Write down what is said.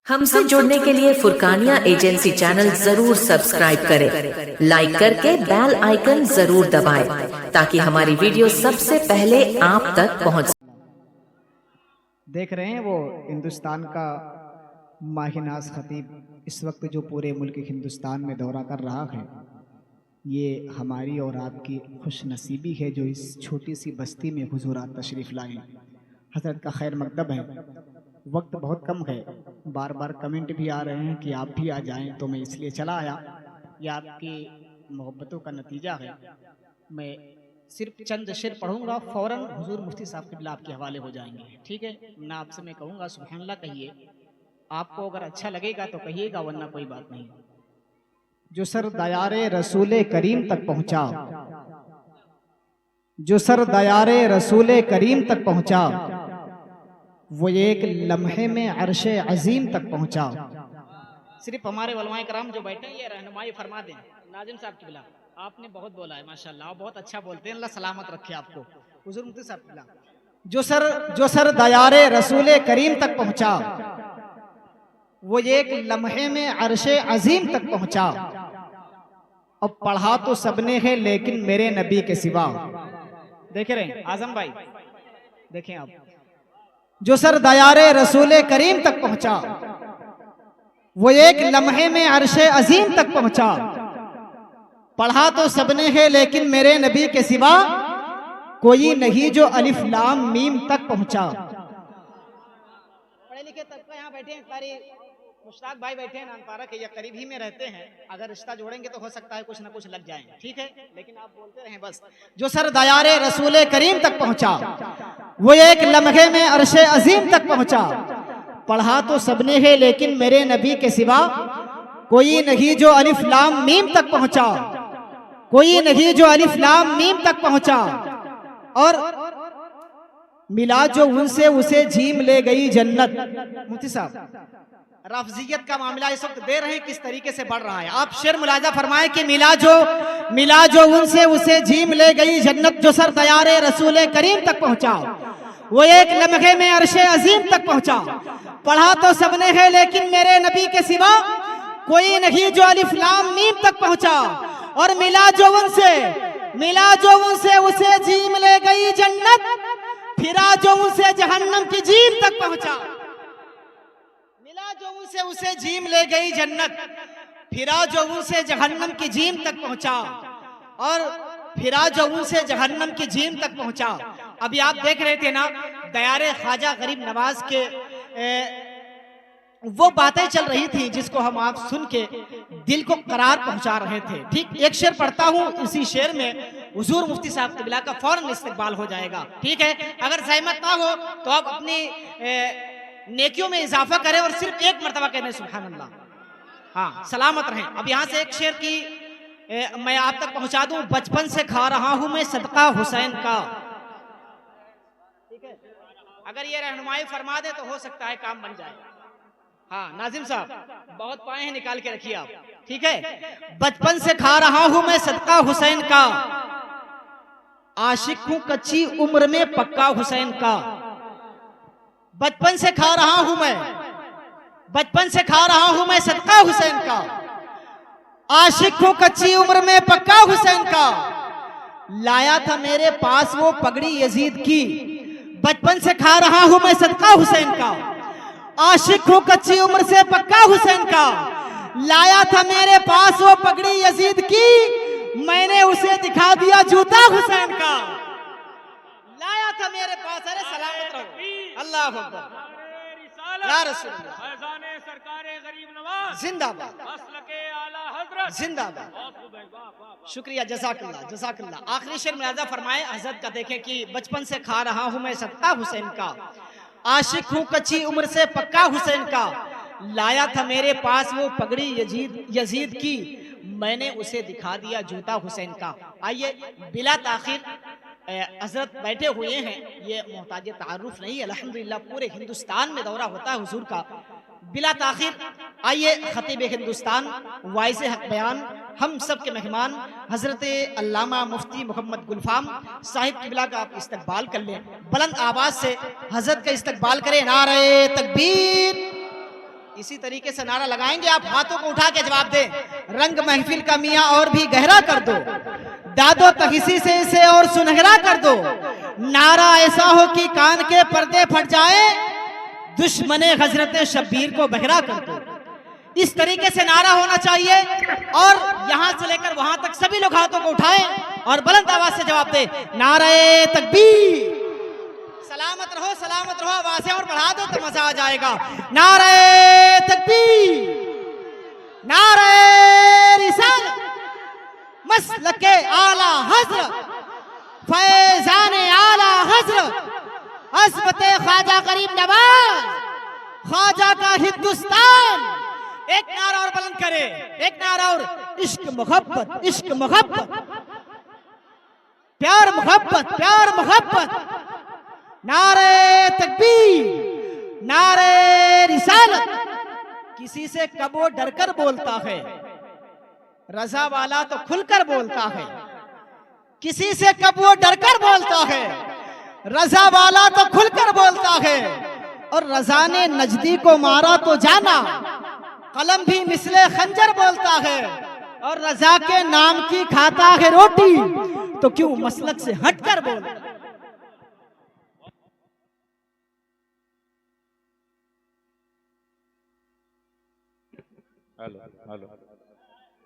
हमसे जुड़ने के लिए फुरकानिया एजेंसी चैनल जरूर सब्सक्राइब करें, लाइक करके बेल आइकन जरूर दबाएं ताकि हमारी वीडियो सबसे पहले आप तक पहुंच। देख रहे हैं वो हिंदुस्तान का माहिनाज खतीब इस वक्त जो पूरे मुल्क हिंदुस्तान में दौरा कर रहा है, ये हमारी और आपकी खुश नसीबी है जो इस छोटी सी बस्ती में हुजूरात तशरीफ़ लाए। हज़रत का खैर मकदम है, वक्त बहुत कम है, बार बार कमेंट भी आ रहे हैं कि आप भी आ जाएं, तो मैं इसलिए चला आया। यह आपकी मोहब्बतों का नतीजा है। मैं सिर्फ चंद शेर पढ़ूंगा, फ़ौरन हुजूर मुफ्ती साहब क़िबला आपके हवाले हो जाएंगे, ठीक है ना। आपसे मैं कहूँगा सुबहानल्लाह कहिए, आपको अगर अच्छा लगेगा तो कहिएगा, वरना कोई बात नहीं। जो सर दयारे रसूले करीम तक पहुँचा, जो सर दयारे रसूले करीम तक पहुँचा, वो एक लम्हे में अर्शे अजीम तक पहुँचा। सिर्फ हमारे उलमाए कराम जो बैठे हैं ये रहनुमाई फरमा दें। नाजिम साहब क़िबला, आपने बहुत बोला है माशाल्लाह, बहुत अच्छा बोलते हैं, अल्लाह सलामत रखे आपको। हुजूर मुफ्ती साहब क़िबला, जो सर दयारे रसूले करीम तक पहुँचा, वो एक लम्हे में अर्शे अजीम तक पहुँचा। अब पढ़ा तो सबने है लेकिन मेरे नबी के सिवा। देख रहे हैं आजम भाई, देखें आप, जो सर दयारे रसूले करीम तक पहुंचा, वो एक लम्हे में अर्शे अजीम तक पहुंचा। पढ़ा तो सबने है लेकिन मेरे नबी के सिवा कोई नहीं जो अलिफ लाम मीम तक पहुंचा। पढ़े लिखे तबका यहाँ बैठे हैं, कारी मुश्ताक भाई बैठे हैं नानपारा के, या करीब ही में रहते हैं। अगर रिश्ता जोड़ेंगे तो हो सकता है कुछ ना कुछ लग जाए, ठीक है, लेकिन आप बोलते रहें बस। जो सर दयारे रसूले करीम तक पहुंचा, वो एक लम्हे में अर्शे अजीम तक पहुंचा। पढ़ा तो सबने है लेकिन मेरे नबी के सिवा कोई नहीं जो अलिफ लाम मीम तक पहुंचा, कोई नहीं जो अलिफ लाम मीम तक पहुंचा। और मिला जो उनसे उसे झीम ले गई जन्नत। मुफ्ती साहब रफ्जियत का मामला इस वक्त दे रहे हैं, किस तरीके से बढ़ रहा है। आप शेर मुलाजा फरमाए कि मिला जो उनसे उसे झीम ले गई जन्नत। जो सर दयारे रसूले करीम तक पहुंचा, वो एक लम्हे में अर्शे अजीम तक पहुंचा। पढ़ा तो सबने है लेकिन मेरे नबी के सिवा कोई नहीं जो अलिफ लाम मीम तक पहुंचा। और मिला जो उनसे उसे झीम ले गई जन्नत, फिरा जो उनसे जहन्नम की झीम तक पहुंचा। मिला जो उनसे उसे झीम ले गई जन्नत, फिरा जो उनसे जहन्नम की झीम तक पहुंचा। और फिरा जो उनसे जहन्नम की झीम तक पहुंचा। अभी आप देख रहे थे ना, दयारे ख्वाजा गरीब नवाज के वो बातें चल रही थी जिसको हम आप सुन के दिल को करार पहुंचा रहे थे। ठीक, एक शेर पढ़ता हूं, इसी शेर में हुजूर मुफ्ती साहब क़िबला का फौरन इस्तकबाल हो जाएगा, ठीक है। अगर सहमत ना हो तो आप अपनी नेकियों में इजाफा करें और सिर्फ एक मरतबा कहने सुभान अल्लाह, हाँ, सलामत रहें। अब यहाँ से एक शेर की मैं आप तक पहुंचा दूं। बचपन से खा रहा हूं मैं सदका हुसैन का, ठीक है। अगर ये रहनुमाई फरमा दे तो हो सकता है काम बन जाए। हाँ नाजिम साहब, बहुत पाए हैं, निकाल के रखिए आप, ठीक है। बचपन से खा रहा हूं मैं सदका हुसैन का, आशिक हूं कच्ची उम्र में पक्का हुसैन का। बचपन से खा रहा हूं मैं सदका हुसैन का, आशिक हूं कच्ची उम्र में पक्का हुसैन का। लाया था मेरे पास वो पगड़ी यजीद की, बचपन से खा रहा हूं मैं सदका हुसैन का, आशिक हूं कच्ची उम्र से पक्का हुसैन का। लाया था मेरे पास वो पगड़ी यजीद की, मैंने उसे दिखा दिया जूता हुसैन का। लाया था मेरे पास, अरे सलामत रहो, अल्लाह अकबर या रसूल अल्लाह, सरकारे गरीब नवाज जिंदाबाद, जिंदाबाद। शुक्रिया, जज़ाकल्लाह। आखिरी शेर मुलाजा फरमाए हज़रत का, देखें कि बचपन से खा रहा हूं मैं सदका हुसैन का, आशिक हूं कच्ची उम्र से पक्का हुसैन का। लाया था मेरे पास वो पगड़ी यजीद की, मैंने उसे दिखा दिया जूता हुसैन का। आइए बिला ताखिर, हजरत बैठे हुए हैं, ये मोहताज तारुफ नहीं, अल्हम्दुलिल्लाह पूरे हिंदुस्तान में दौरा होता है हुजूर का। बिला ताखिर आइए खतीब हिंदुस्तान वाइस हक बयान, हम सब के मेहमान हजरत अल्लामा मुफ्ती मोहम्मद गुलफाम साहिब क़िबला का आप इस्तकबाल कर लें। बुलंद आवाज से हजरत का इस्तकबाल करें। नारे तकबीर, इसी तरीके से नारा लगाएंगे आप, हाथों को उठा के जवाब दें। रंग महफिल का मियां और भी गहरा कर दो, दादो तहिसी से इसे और सुनहरा कर दो। नारा ऐसा हो कि कान के पर्दे फट जाए, दुश्मने हजरत शब्बीर को बहरा कर दो। इस तरीके से नारा होना चाहिए और यहां से लेकर वहां तक सभी लोग हाथों को उठाएं और बुलंद आवाज से जवाब दें। नारे तकबीर, सलामत रहो, आवाजें और बढ़ा दो तो मजा आ जाएगा। नारे तकबीर, नारे रिसालत, मसलके आला हजरत, फैजाने आला हजरत, हस्बते ख्वाजा करीम नवाज, ख्वाजा का हिंदुस्तान। एक नारा और बुलंद करे, एक नारा और। इश्क मोहब्बत, इश्क मोहब्बत, प्यार मोहब्बत, प्यार मोहब्बत। नारे तकबीर, नारे रिसालत। किसी से कब वो डरकर बोलता है, रजा वाला तो खुलकर बोलता है। किसी से कब वो डरकर बोलता है, रजा वाला तो खुलकर बोलता है। और रजा ने नजदी को मारा तो जाना, कलम भी मिसले खंजर बोलता है। और रजा के नाम की खाता है रोटी, तो क्यों मसलक से हटकर बोल। Hello hello